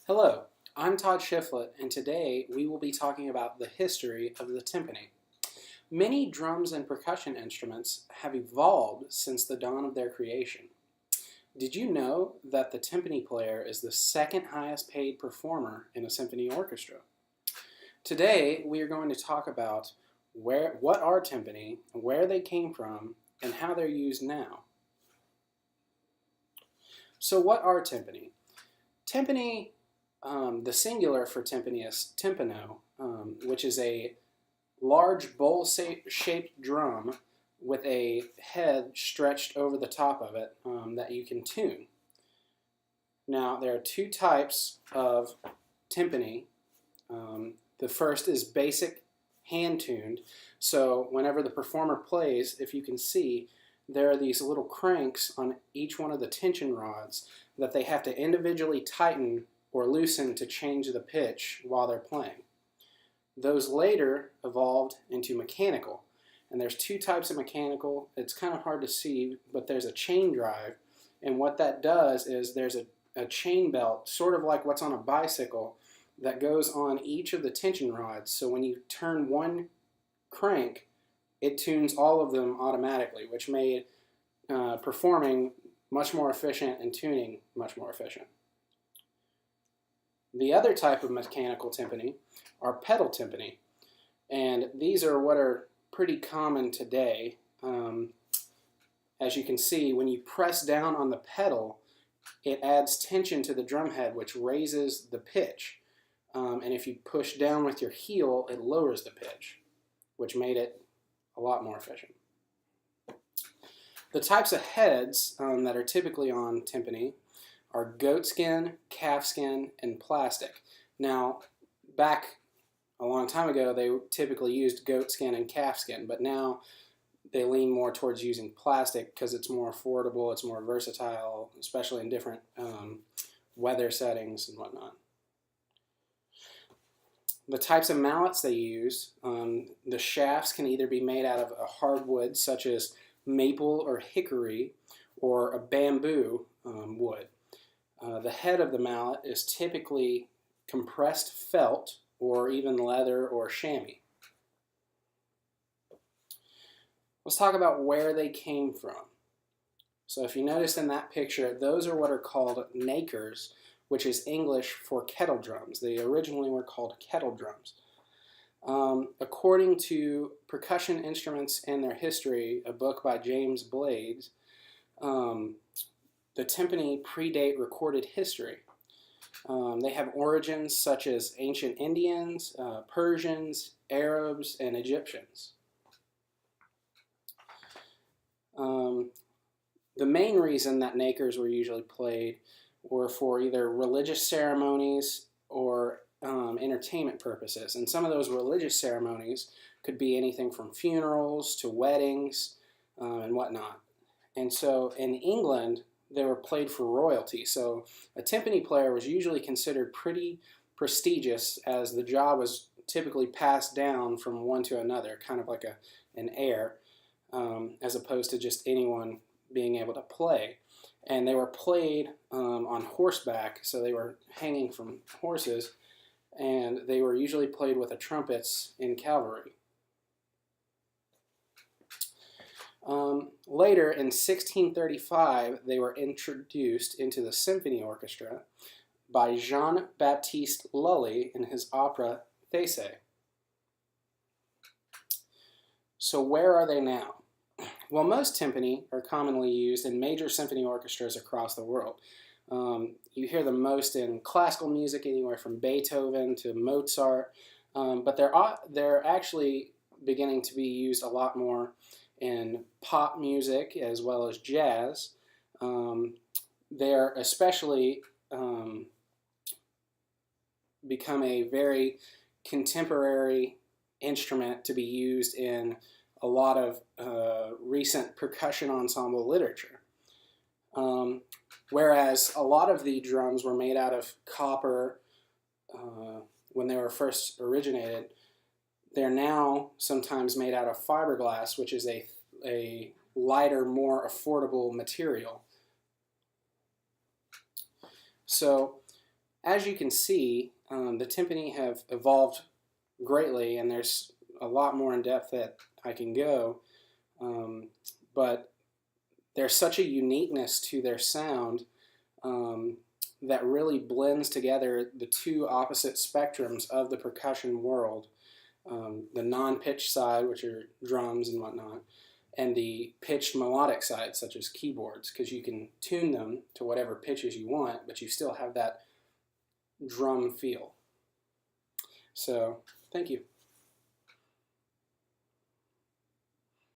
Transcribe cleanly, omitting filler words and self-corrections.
Hello, I'm Todd Shiflett, and today we will be talking about the history of the timpani. Many drums and percussion instruments have evolved since the dawn of their creation. Did you know that the timpani player is the second highest paid performer in a symphony orchestra? Today we are going to talk about what are timpani, where they came from, and how they're used now. So what are timpani? Timpani, the singular for timpani is timpano, which is a large bowl-shaped drum with a head stretched over the top of it that you can tune. Now, there are two types of timpani. The first is basic hand-tuned, so whenever the performer plays, if you can see, there are these little cranks on each one of the tension rods that they have to individually tighten or loosen to change the pitch while they're playing. Those later evolved into mechanical, and there's two types of mechanical. It's kind of hard to see, but there's a chain drive, and what that does is there's a chain belt, sort of like what's on a bicycle, that goes on each of the tension rods, so when you turn one crank, it tunes all of them automatically, which made performing much more efficient and tuning much more efficient. The other type of mechanical timpani are pedal timpani, and these are what are pretty common today. As you can see, when you press down on the pedal, it adds tension to the drum head, which raises the pitch. And if you push down with your heel, it lowers the pitch, which made it a lot more efficient. The types of heads that are typically on timpani are goatskin, calfskin, and plastic. Now, back a long time ago, they typically used goatskin and calfskin, but now they lean more towards using plastic because it's more affordable, it's more versatile, especially in different weather settings and whatnot. The types of mallets they use, the shafts can either be made out of a hardwood such as maple or hickory, or a bamboo wood. The head of the mallet is typically compressed felt or even leather or chamois. Let's talk about where they came from. So if you notice in that picture, those are what are called nakers, which is English for kettle drums. They originally were called kettle drums. According to Percussion Instruments and Their History, a book by James Blades, the timpani predate recorded history. They have origins such as ancient Indians, Persians, Arabs, and Egyptians. The main reason that nakers were usually played were for either religious ceremonies or entertainment purposes. And some of those religious ceremonies could be anything from funerals to weddings and whatnot. And so in England, they were played for royalty. So a timpani player was usually considered pretty prestigious, as the job was typically passed down from one to another, kind of like an heir, as opposed to just anyone being able to play. And they were played on horseback, so they were hanging from horses, and they were usually played with the trumpets in cavalry. Later, in 1635, they were introduced into the symphony orchestra by Jean-Baptiste Lully in his opera Thésée. So where are they now? Well, most timpani are commonly used in major symphony orchestras across the world. You hear them most in classical music, anywhere from Beethoven to Mozart, but they're actually beginning to be used a lot more in pop music as well as jazz. They're especially become a very contemporary instrument to be used in a lot of recent percussion ensemble literature. Whereas a lot of the drums were made out of copper when they were first originated, they're now sometimes made out of fiberglass, which is a lighter, more affordable material. So as you can see, the timpani have evolved greatly, and there's a lot more in depth that I can go, but there's such a uniqueness to their sound that really blends together the two opposite spectrums of the percussion world, the non-pitched side, which are drums and whatnot, and the pitched melodic side, such as keyboards, because you can tune them to whatever pitches you want, but you still have that drum feel. So, thank you.